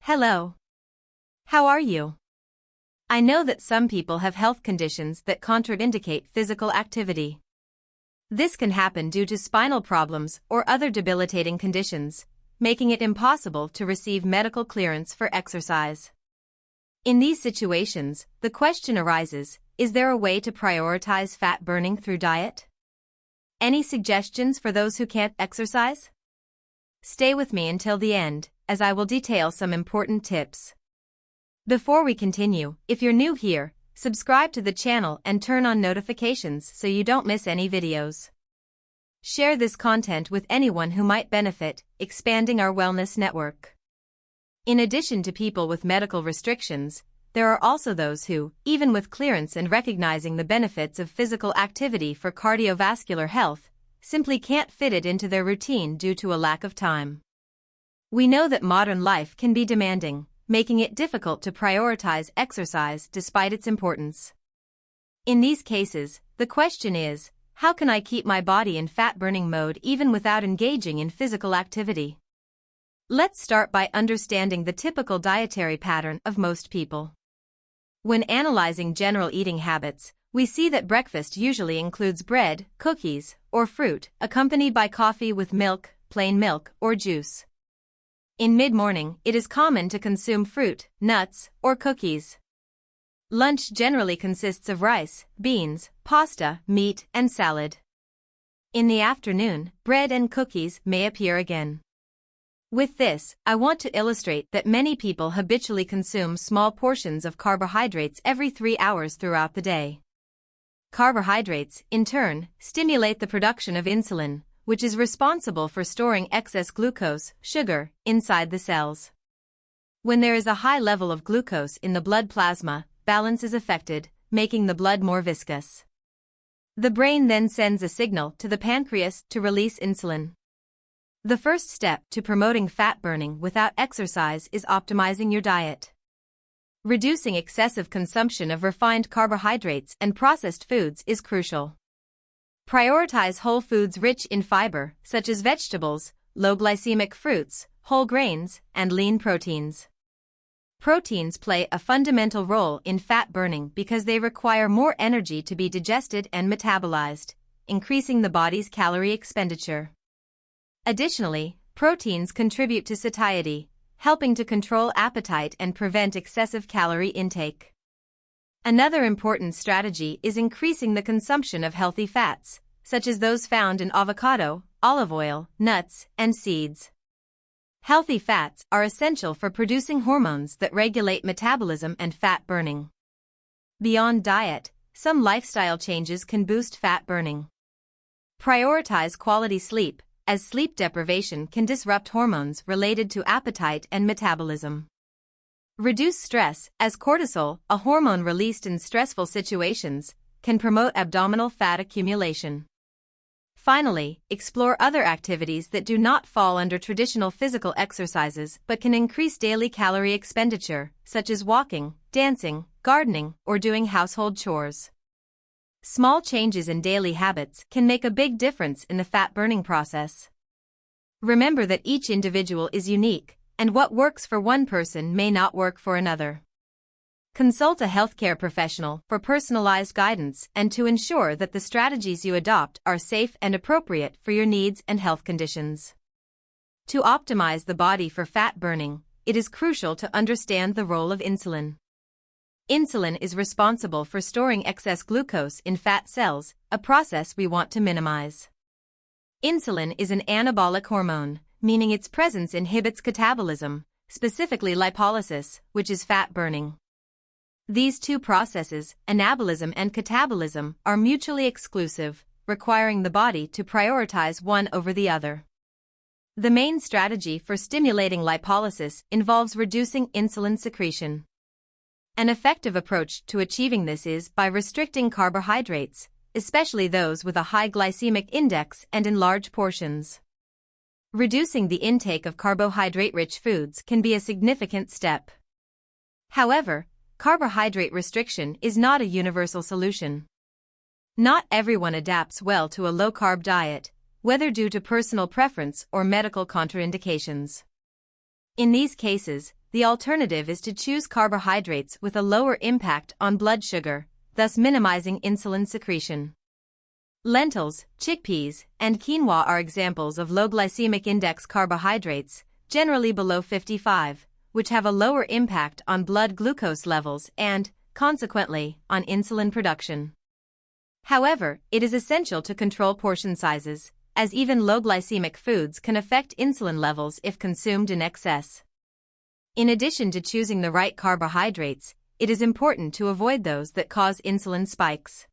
Hello. How are you? I know that some people have health conditions that contraindicate physical activity. This can happen due to spinal problems or other debilitating conditions, making it impossible to receive medical clearance for exercise. In these situations, the question arises, is there a way to prioritize fat burning through diet? Any suggestions for those who can't exercise? Stay with me until the end, as I will detail some important tips. Before we continue, if you're new here, subscribe to the channel and turn on notifications so you don't miss any videos. Share this content with anyone who might benefit, expanding our wellness network. In addition to people with medical restrictions, there are also those who, even with clearance and recognizing the benefits of physical activity for cardiovascular health, simply can't fit it into their routine due to a lack of time. We know that modern life can be demanding, making it difficult to prioritize exercise despite its importance. In these cases, the question is, how can I keep my body in fat-burning mode even without engaging in physical activity? Let's start by understanding the typical dietary pattern of most people. When analyzing general eating habits, we see that breakfast usually includes bread, cookies, or fruit, accompanied by coffee with milk, plain milk, or juice. In mid-morning, it is common to consume fruit, nuts, or cookies. Lunch generally consists of rice, beans, pasta, meat, and salad. In the afternoon, bread and cookies may appear again. With this, I want to illustrate that many people habitually consume small portions of carbohydrates every 3 hours throughout the day. Carbohydrates, in turn, stimulate the production of insulin, which is responsible for storing excess glucose, sugar, inside the cells. When there is a high level of glucose in the blood plasma, balance is affected, making the blood more viscous. The brain then sends a signal to the pancreas to release insulin. The first step to promoting fat burning without exercise is optimizing your diet. Reducing excessive consumption of refined carbohydrates and processed foods is crucial. Prioritize whole foods rich in fiber, such as vegetables, low-glycemic fruits, whole grains, and lean proteins. Proteins play a fundamental role in fat burning because they require more energy to be digested and metabolized, increasing the body's calorie expenditure. Additionally, proteins contribute to satiety, helping to control appetite and prevent excessive calorie intake. Another important strategy is increasing the consumption of healthy fats, such as those found in avocado, olive oil, nuts, and seeds. Healthy fats are essential for producing hormones that regulate metabolism and fat burning. Beyond diet, some lifestyle changes can boost fat burning. Prioritize quality sleep, as sleep deprivation can disrupt hormones related to appetite and metabolism. Reduce stress, as cortisol, a hormone released in stressful situations, can promote abdominal fat accumulation. Finally, explore other activities that do not fall under traditional physical exercises but can increase daily calorie expenditure, such as walking, dancing, gardening, or doing household chores. Small changes in daily habits can make a big difference in the fat-burning process. Remember that each individual is unique, and what works for one person may not work for another. Consult a healthcare professional for personalized guidance and to ensure that the strategies you adopt are safe and appropriate for your needs and health conditions. To optimize the body for fat burning, it is crucial to understand the role of insulin. Insulin is responsible for storing excess glucose in fat cells, a process we want to minimize. Insulin is an anabolic hormone, meaning its presence inhibits catabolism, specifically lipolysis, which is fat burning. These two processes, anabolism and catabolism, are mutually exclusive, requiring the body to prioritize one over the other. The main strategy for stimulating lipolysis involves reducing insulin secretion. An effective approach to achieving this is by restricting carbohydrates, especially those with a high glycemic index and in large portions. Reducing the intake of carbohydrate-rich foods can be a significant step. However, carbohydrate restriction is not a universal solution. Not everyone adapts well to a low-carb diet, whether due to personal preference or medical contraindications. In these cases, the alternative is to choose carbohydrates with a lower impact on blood sugar, thus minimizing insulin secretion. Lentils, chickpeas, and quinoa are examples of low glycemic index carbohydrates, generally below 55, which have a lower impact on blood glucose levels and, consequently, on insulin production. However, it is essential to control portion sizes, as even low glycemic foods can affect insulin levels if consumed in excess. In addition to choosing the right carbohydrates, it is important to avoid those that cause insulin spikes.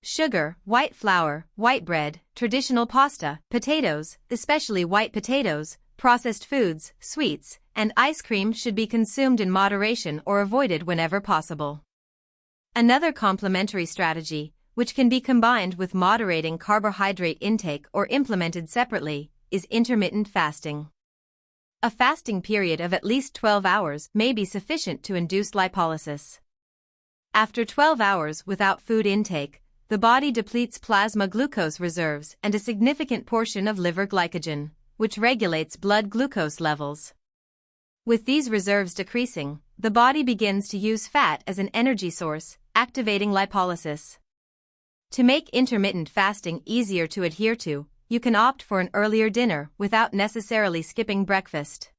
Sugar, white flour, white bread, traditional pasta, potatoes, especially white potatoes, processed foods, sweets, and ice cream should be consumed in moderation or avoided whenever possible. Another complementary strategy, which can be combined with moderating carbohydrate intake or implemented separately, is intermittent fasting. A fasting period of at least 12 hours may be sufficient to induce lipolysis. After 12 hours without food intake, the body depletes plasma glucose reserves and a significant portion of liver glycogen, which regulates blood glucose levels. With these reserves decreasing, the body begins to use fat as an energy source, activating lipolysis. To make intermittent fasting easier to adhere to, you can opt for an earlier dinner without necessarily skipping breakfast.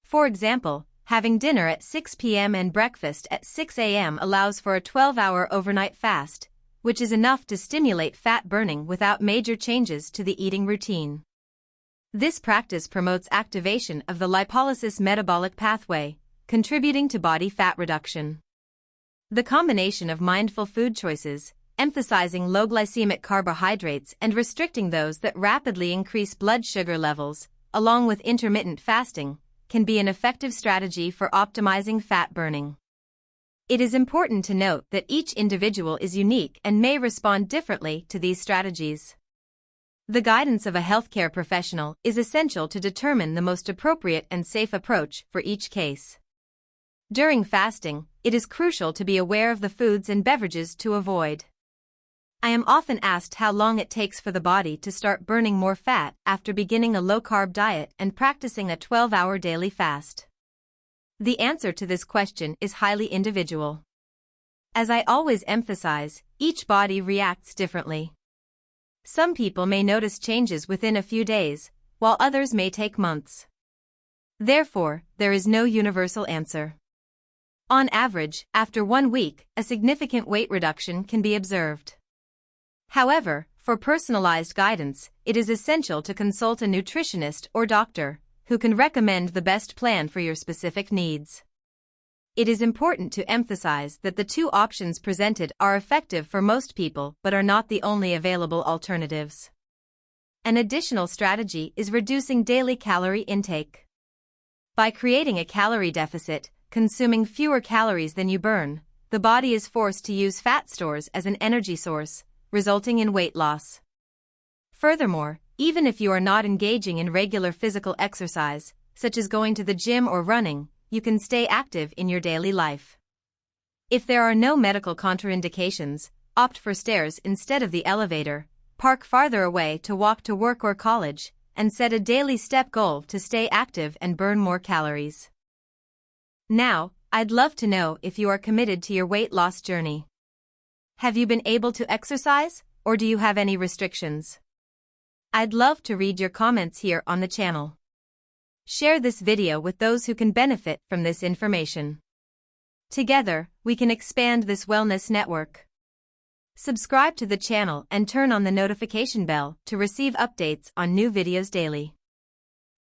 For example, having dinner at 6 p.m. and breakfast at 6 a.m. allows for a 12-hour overnight fast, which is enough to stimulate fat burning without major changes to the eating routine. This practice promotes activation of the lipolysis metabolic pathway, contributing to body fat reduction. The combination of mindful food choices, emphasizing low glycemic carbohydrates and restricting those that rapidly increase blood sugar levels, along with intermittent fasting, can be an effective strategy for optimizing fat burning. It is important to note that each individual is unique and may respond differently to these strategies. The guidance of a healthcare professional is essential to determine the most appropriate and safe approach for each case. During fasting, it is crucial to be aware of the foods and beverages to avoid. I am often asked how long it takes for the body to start burning more fat after beginning a low-carb diet and practicing a 12-hour daily fast. The answer to this question is highly individual. As I always emphasize, each body reacts differently. Some people may notice changes within a few days, while others may take months. Therefore, there is no universal answer. On average, after 1 week, a significant weight reduction can be observed. However, for personalized guidance, it is essential to consult a nutritionist or doctor, who can recommend the best plan for your specific needs. It is important to emphasize that the two options presented are effective for most people but are not the only available alternatives. An additional strategy is reducing daily calorie intake. By creating a calorie deficit, consuming fewer calories than you burn, the body is forced to use fat stores as an energy source, resulting in weight loss. Furthermore, even if you are not engaging in regular physical exercise, such as going to the gym or running, you can stay active in your daily life. If there are no medical contraindications, opt for stairs instead of the elevator, park farther away to walk to work or college, and set a daily step goal to stay active and burn more calories. Now, I'd love to know if you are committed to your weight loss journey. Have you been able to exercise, or do you have any restrictions? I'd love to read your comments here on the channel. Share this video with those who can benefit from this information. Together, we can expand this wellness network. Subscribe to the channel and turn on the notification bell to receive updates on new videos daily.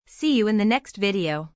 See you in the next video.